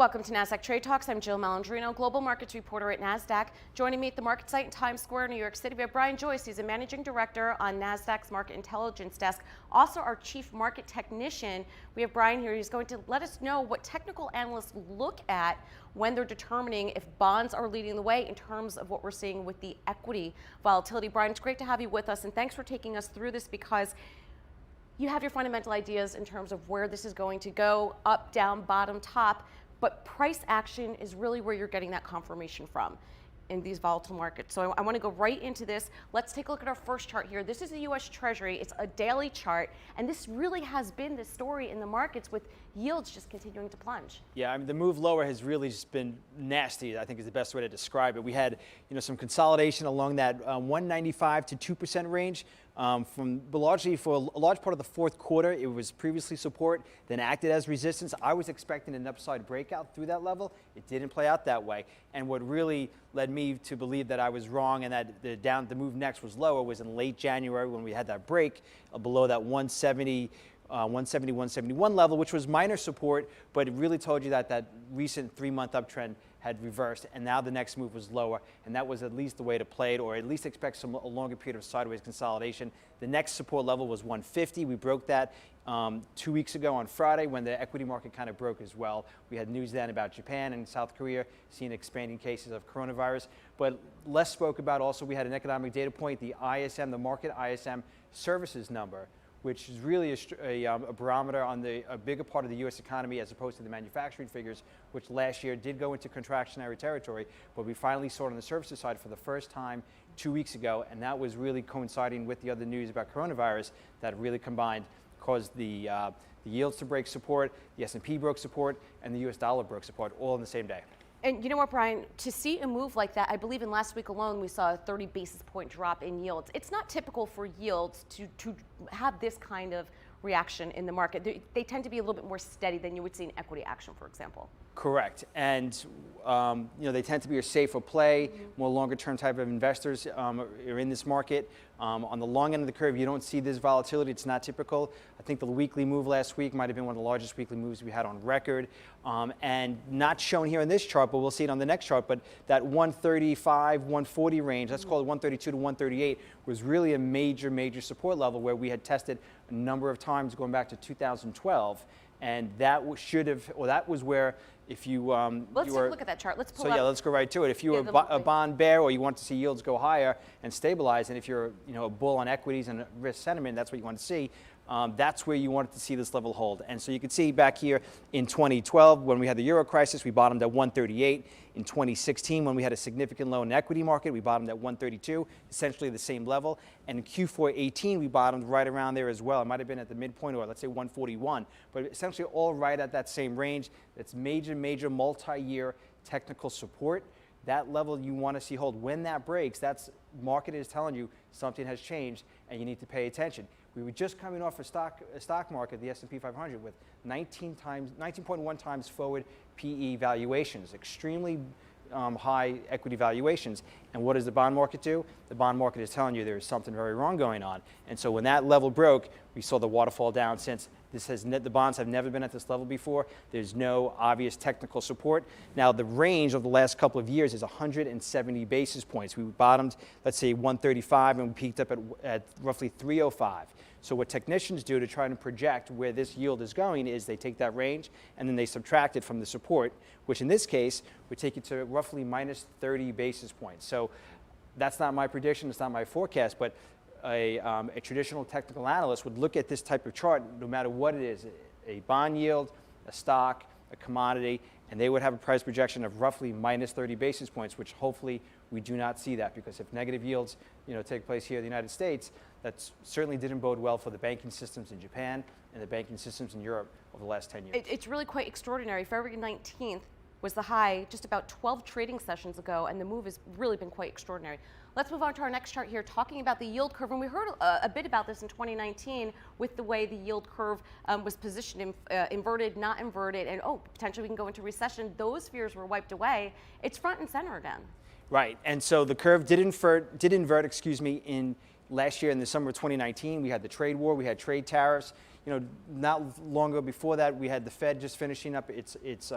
Welcome to Nasdaq Trade Talks. I'm Jill Malandrino, global markets reporter at Nasdaq. Joining me at the market site in Times Square, New York City, we have Brian Joyce. He's a managing director on Nasdaq's Market Intelligence Desk, also our chief market technician. We have Brian here. He's going to let us know what technical analysts look at when they're determining if bonds are leading the way in terms of what we're seeing with the equity volatility. Brian, it's great to have you with us, and thanks for taking us through this because you have your fundamental ideas in terms of where this is going to go, up, down, bottom, top. But price action is really where you're getting that confirmation from in these volatile markets. So I want to go right into this. Let's take a look at our first chart here. This is the U.S. Treasury. It's a daily chart, and this really has been the story in the markets with yields just continuing to plunge. Yeah, I mean, the move lower has really just been nasty, I think is the best way to describe it. We had, some consolidation along that 195 to 2% range. Largely for a large part of the fourth quarter, it was previously support, then acted as resistance. I was expecting an upside breakout through that level. It didn't play out that way. And what really led me to believe that I was wrong and that the move next was lower was in late January when we had that break below that 170, 171 level, which was minor support, but it really told you that that recent 3-month uptrend had reversed, and now the next move was lower, and that was at least the way to play it, or at least expect a longer period of sideways consolidation. The next support level was 150. We broke that 2 weeks ago on Friday when the equity market kind of broke as well. We had news then about Japan and South Korea seeing expanding cases of coronavirus, but less spoke about also we had an economic data point, the ISM, the market ISM services number, which is really a barometer on a bigger part of the U.S. economy as opposed to the manufacturing figures, which last year did go into contractionary territory, but we finally saw it on the services side for the first time 2 weeks ago, and that was really coinciding with the other news about coronavirus that really combined, caused the yields to break support, the S&P broke support, and the U.S. dollar broke support all in the same day. And you know what, Brian, to see a move like that, I believe in last week alone we saw a 30 basis point drop in yields. It's not typical for yields to have this kind of reaction in the market. They tend to be a little bit more steady than you would see in equity action, for example. Correct. And they tend to be a safer play, more longer term type of investors are in this market. On the long end of the curve, you don't see this volatility. It's not typical. I think the weekly move last week might have been one of the largest weekly moves we had on record. And not shown here in this chart, but we'll see it on the next chart. But that 135, 140 range, let's call it 132 to 138, was really a major, major support level where we had tested a number of times going back to 2012. And that should have, or that was where, if you let's take a look at that chart. Let's pull up. Let's go right to it. If you were a bond bear or you want to see yields go higher and stabilize, and if you're a bull on equities and risk sentiment, that's what you want to see. That's where you wanted to see this level hold. And so you can see back here in 2012, when we had the Euro crisis, we bottomed at 138. In 2016, when we had a significant low in the equity market, we bottomed at 132, essentially the same level. And in Q4 18, we bottomed right around there as well. It might have been at the midpoint, or let's say 141, but essentially all right at that same range. That's major, major multi-year technical support. That level you want to see hold. When that breaks, that's market is telling you something has changed and you need to pay attention. We were just coming off a stock market, the S&P 500, with 19.1 times forward PE valuations, extremely high equity valuations. And what does the bond market do? The bond market is telling you there is something very wrong going on. And so when that level broke, we saw the waterfall down since. The bonds have never been at this level before. There's no obvious technical support. Now, the range of the last couple of years is 170 basis points. We bottomed, let's say, 135, and we peaked up at roughly 305. So what technicians do to try to project where this yield is going is they take that range and then they subtract it from the support, which in this case would take it to roughly minus 30 basis points. So that's not my prediction, it's not my forecast, but a traditional technical analyst would look at this type of chart, no matter what it is, a bond yield, a stock, a commodity, and they would have a price projection of roughly minus 30 basis points, which hopefully we do not see that, because if negative yields take place here in the United States, that certainly didn't bode well for the banking systems in Japan and the banking systems in Europe over the last 10 years. It's really quite extraordinary. February 19th was the high just about 12 trading sessions ago, and the move has really been quite extraordinary. Let's move on to our next chart here, talking about the yield curve. And we heard a bit about this in 2019 with the way the yield curve was positioned, inverted, not inverted, and potentially we can go into recession. Those fears were wiped away. It's front and center again. Right, and so the curve did invert, in last year in the summer of 2019. We had the trade war, we had trade tariffs. not long ago before that, we had the Fed just finishing up its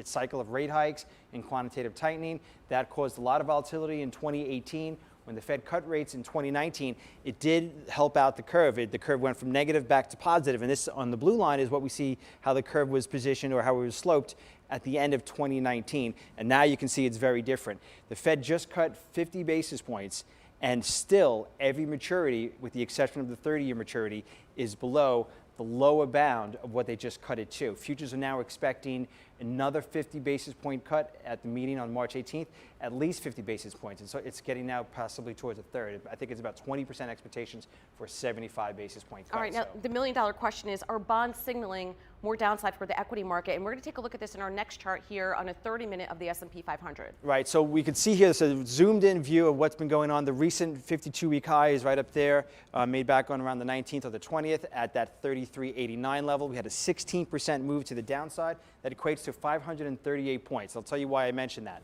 cycle of rate hikes and quantitative tightening. That caused a lot of volatility in 2018. When the Fed cut rates in 2019, it did help out the curve. The curve went from negative back to positive, and this on the blue line is what we see how the curve was positioned or how it was sloped at the end of 2019. And now you can see it's very different. The Fed just cut 50 basis points, and still every maturity, with the exception of the 30-year maturity, is below the lower bound of what they just cut it to. Futures are now expecting another 50 basis point cut at the meeting on March 18th, at least 50 basis points. And so it's getting now possibly towards a third. I think it's about 20% expectations for a 75 basis point cut. All right, now the million-dollar question is, are bonds signaling more downside for the equity market? And we're going to take a look at this in our next chart here on a 30-minute of the S&P 500. Right, so we can see here, this is a zoomed-in view of what's been going on. The recent 52-week high is right up there, made back on around the 19th or the 20th at that 33.89 level. We had a 16% move to the downside. That equates to 538 points. I'll tell you why I mentioned that.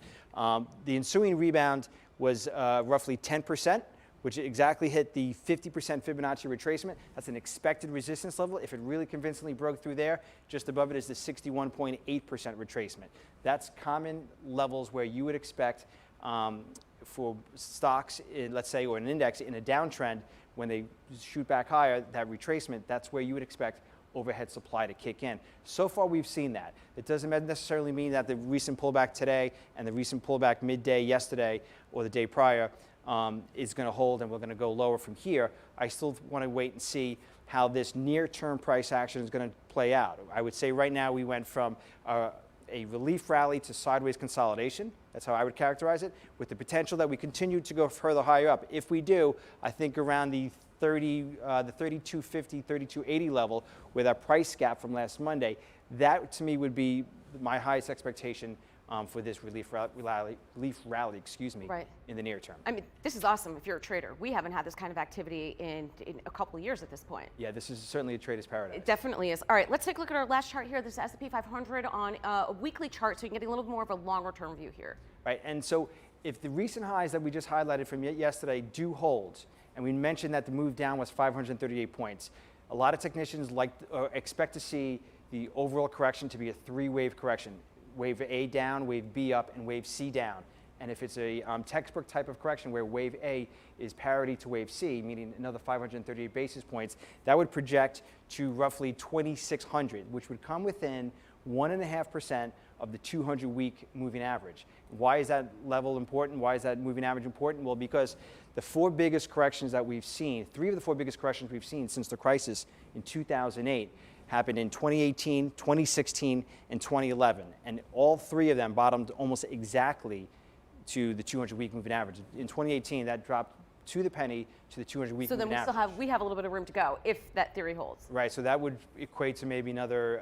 The ensuing rebound was roughly 10%, which exactly hit the 50% Fibonacci retracement. That's an expected resistance level. If it really convincingly broke through there, just above it is the 61.8% retracement. That's common levels where you would expect for stocks, let's say, or an index in a downtrend, when they shoot back higher, that retracement, that's where you would expect overhead supply to kick in. So far, we've seen that. It doesn't necessarily mean that the recent pullback today and the recent pullback midday yesterday or the day prior is going to hold and we're going to go lower from here. I still want to wait and see how this near-term price action is going to play out. I would say right now we went from a relief rally to sideways consolidation. That's how I would characterize it, with the potential that we continue to go further higher up. If we do, I think around the 3250, 3280 level with our price gap from last Monday, that to me would be my highest expectation for this relief rally, right, in the near term. I mean, this is awesome if you're a trader. We haven't had this kind of activity in a couple of years at this point. Yeah, this is certainly a trader's paradise. It definitely is. All right, let's take a look at our last chart here. This is S&P 500 on a weekly chart, so you can get a little more of a longer term view here. Right, and so if the recent highs that we just highlighted from yesterday do hold, and we mentioned that the move down was 538 points, a lot of technicians expect to see the overall correction to be a three-wave correction. Wave A down, wave B up, and wave C down. And if it's a textbook type of correction where wave A is parity to wave C, meaning another 538 basis points, that would project to roughly 2,600, which would come within 1.5% of the 200-week moving average. Why is that level important? Why is that moving average important? Well, because the four biggest corrections that we've seen, three of the four biggest corrections we've seen since the crisis in 2008, happened in 2018, 2016, and 2011. And all three of them bottomed almost exactly to the 200-week moving average. In 2018, that dropped to the penny to the 200-week moving average. So then we have a little bit of room to go if that theory holds. Right, so that would equate to maybe another,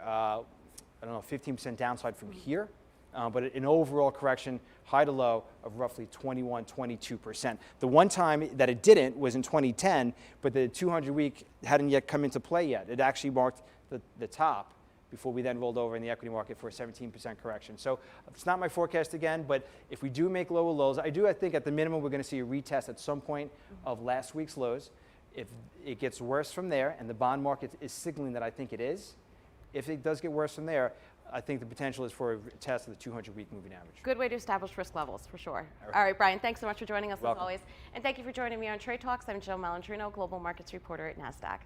15% downside from here. But an overall correction, high to low, of roughly 21, 22%. The one time that it didn't was in 2010, but the 200-week hadn't yet come into play yet. It actually marked the top before we then rolled over in the equity market for a 17% correction. So it's not my forecast again, but if we do make lower lows, I think at the minimum we're going to see a retest at some point of last week's lows. If it gets worse from there, and the bond market is signaling that I think it is, if it does get worse from there, I think the potential is for a test of the 200-week moving average. Good way to establish risk levels, for sure. All right, Brian, thanks so much for joining us as always. And thank you for joining me on Trade Talks. I'm Jill Malandrino, Global Markets Reporter at Nasdaq.